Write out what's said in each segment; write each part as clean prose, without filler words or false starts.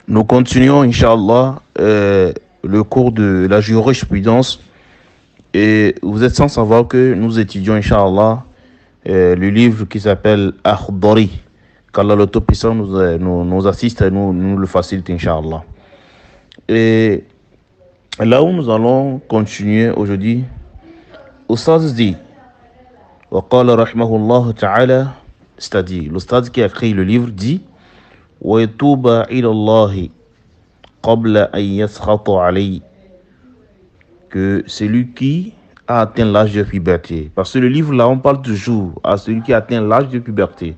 Nous continuons, Inch'Allah, le cours de la jurisprudence. Et vous êtes sans savoir que nous étudions, Inch'Allah, le livre qui s'appelle Akhdari. Qu'Allah le Tout-Puissant nous assiste et nous le facilite, Inch'Allah. Et là où nous allons continuer aujourd'hui, Oustaz dit, وقال رحمه الله تعالى, c'est-à-dire, l'Oustaz qui a écrit le livre dit, ويتوب إلى الله قبل أن يسخط عليه, que celui qui a atteint l'âge de puberté. Parce que le livre là, on parle toujours à celui qui a atteint l'âge de puberté.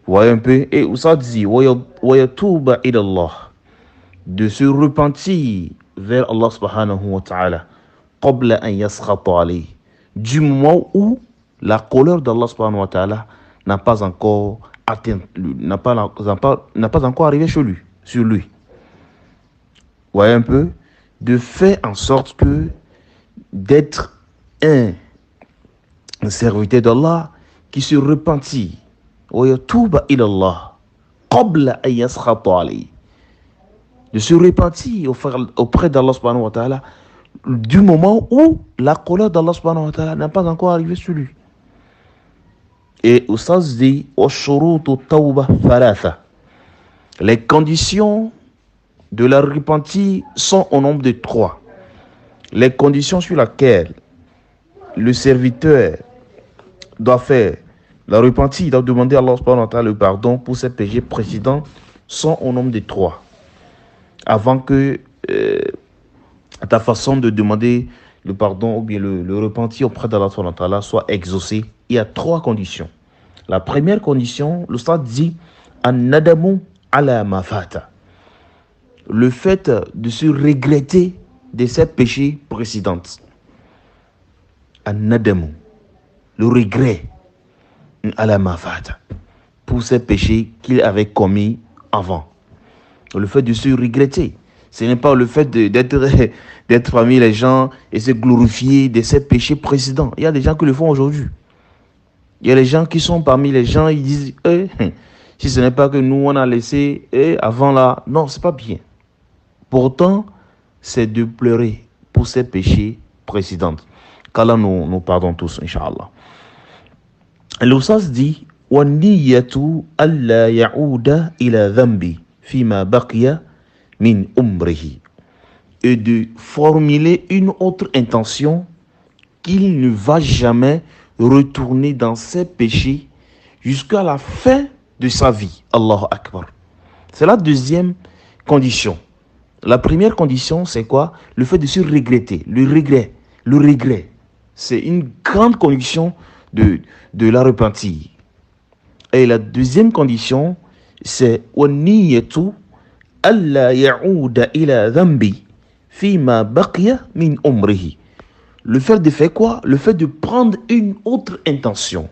Vous voyez un peu? Et ça dit, ويتوب إلى الله, de se repentir vers Allah subhanahu wa ta'ala, قبل أن يسخط عليه, du moment où la colère d'Allah subhanahu wa ta'ala n'a pas encore atteint, n'a pas encore arrivé sur lui. Vous voyez un peu? De faire en sorte que d'être un serviteur d'Allah qui se repentit. وَيَتُوبَ إِلَى اللَّهِ قَبْلَ أَن يَسْخَطَ عَلَيْهِ, de se repentir auprès d'Allah subhanahu wa ta'ala du moment où la colère d'Allah subhanahu wa ta'ala n'a pas encore arrivé sur lui. Et Oustaz dit وَشُرُوطُ التَّوْبَةِ ثَلَاثَةٌ, les conditions de la repentie sont au nombre de 3. Les conditions sur lesquelles le serviteur doit faire la repentie, il doit demander à Allah subhanahu wa ta'ala le pardon pour ses péchés précédents, sont au nombre de 3. Avant que ta façon de demander le pardon ou bien le repentir auprès d'Allah subhanahu wa ta'ala soit exaucée, il y a 3 conditions. La première condition, le stade dit an-nadamu ala ma fata, le fait de se regretter de ses péchés précédents. An-nadamu, le regret ala ma fata, pour ses péchés qu'il avait commis avant. Le fait de se regretter, ce n'est pas le fait d'être parmi les gens et se glorifier de ses péchés précédents. Il y a des gens qui le font aujourd'hui. Il y a des gens qui sont parmi les gens, ils disent si ce n'est pas que nous on a laissé avant là, non, c'est pas bien. Pourtant, c'est de pleurer pour ses péchés précédents. Qu'Allah nous pardonne tous, Inch'Allah. L'Oustaz dit وَالنِّيَّةُ أَلَّا يَعُودَ إِلَى ذَنْبِ فِيمَا بَقِيَ مِنْ أُمْرِهِ, et de formuler une autre intention qu'il ne va jamais retourner dans ses péchés jusqu'à la fin de sa vie. Allahu Akbar. C'est la deuxième condition. La première condition, c'est quoi? Le fait de se regretter. Le regret. C'est une grande condition de la repentie. Et la deuxième condition, c'est وَالنِّيَّةُ أَلَّا يَعُودَ إِلَى ذَنْبِ فِيمَا بَقِيَ مِنْ أُمْرِهِ. Le fait de faire quoi? Le fait de prendre une autre intention.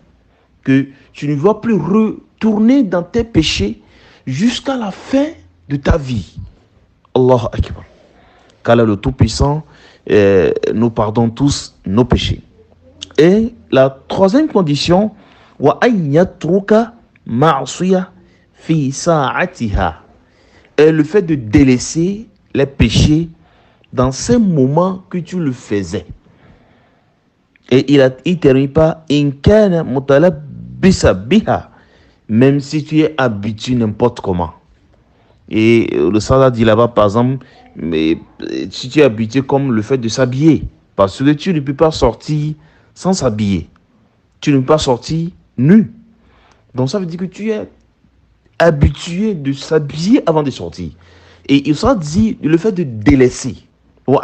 Que tu ne vas plus retourner dans tes péchés jusqu'à la fin de ta vie. Allahu Akbar. Qu'Allah le Tout-Puissant nous pardonne tous nos péchés. Et la troisième condition, وَأَنْ يَتْرُكَ مَعْصِيَةً فِي سَاعَتِهَا, est le fait de délaisser les péchés dans ces moments que tu le faisais. Et il termine pas in kana mutalabbisa biha, même si tu es habitué n'importe comment. Et le Salah dit là-bas, par exemple, mais si tu es habitué comme le fait de s'habiller, parce que tu ne peux pas sortir sans s'habiller, tu ne peux pas sortir nu. Donc ça veut dire que tu es habitué de s'habiller avant de sortir. Et il s'en dit le fait de délaisser, le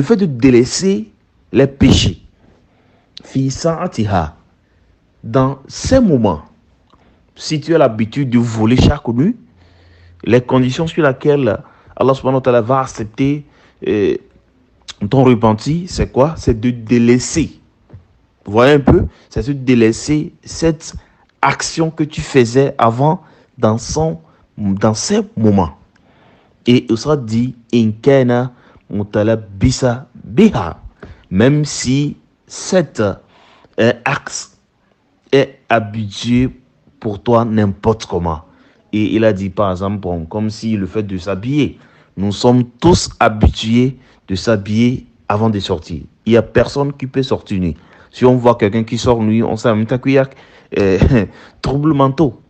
fait de délaisser les péchés, dans ces moments. Si tu as l'habitude de voler chaque nuit, les conditions sur lesquelles Allah subhanahu wa ta'ala va accepter ton repenti, c'est quoi? C'est de délaisser. Vous voyez un peu? C'est de délaisser cette action que tu faisais avant dans ces moments. Et il sera dit in kana mutalabbisa biha, même si cet axe est habitué pour toi n'importe comment. Et il a dit par exemple, bon, comme si le fait de s'habiller, nous sommes tous habitués de s'habiller avant de sortir. Il n'y a personne qui peut sortir nuit. Si on voit quelqu'un qui sort nuit, on sait en même temps qu'il y a troubles mentaux.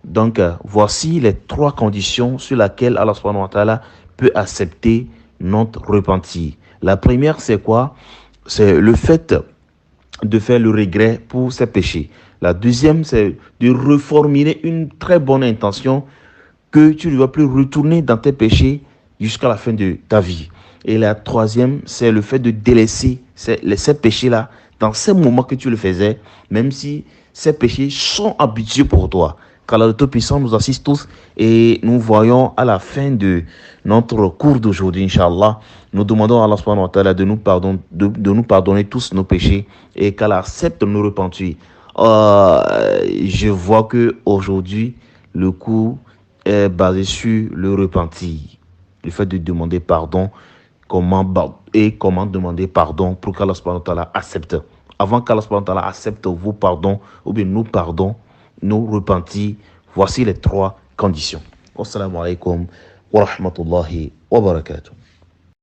Donc, voici les 3 conditions sur lesquelles Allah subhanahu wa ta'ala peut accepter notre repentir. La première, c'est quoi? C'est le fait de faire le regret pour ses péchés. La deuxième, c'est de reformuler une très bonne intention que tu ne vas plus retourner dans tes péchés jusqu'à la fin de ta vie. Et la troisième, c'est le fait de délaisser ces péchés-là dans ces moments que tu le faisais, même si ces péchés sont habitués pour toi. Qu'Allah le Tout-Puissant nous assiste tous et nous voyons à la fin de notre cours d'aujourd'hui, Inch'Allah, nous demandons à Allah subhanahu wa ta'ala de nous pardonner tous nos péchés et qu'Allah accepte nos repentirs. Je vois que aujourd'hui le cours est basé sur le repentir, le fait de demander pardon, comment demander pardon pour qu'Allah subhanahu wa ta'ala accepte. Avant qu'Allah subhanahu wa ta'ala accepte vos pardons ou bien nos pardons, nos repentis, voici les 3 conditions. Wassalamu alaikum wa rahmatullahi wa barakatuh.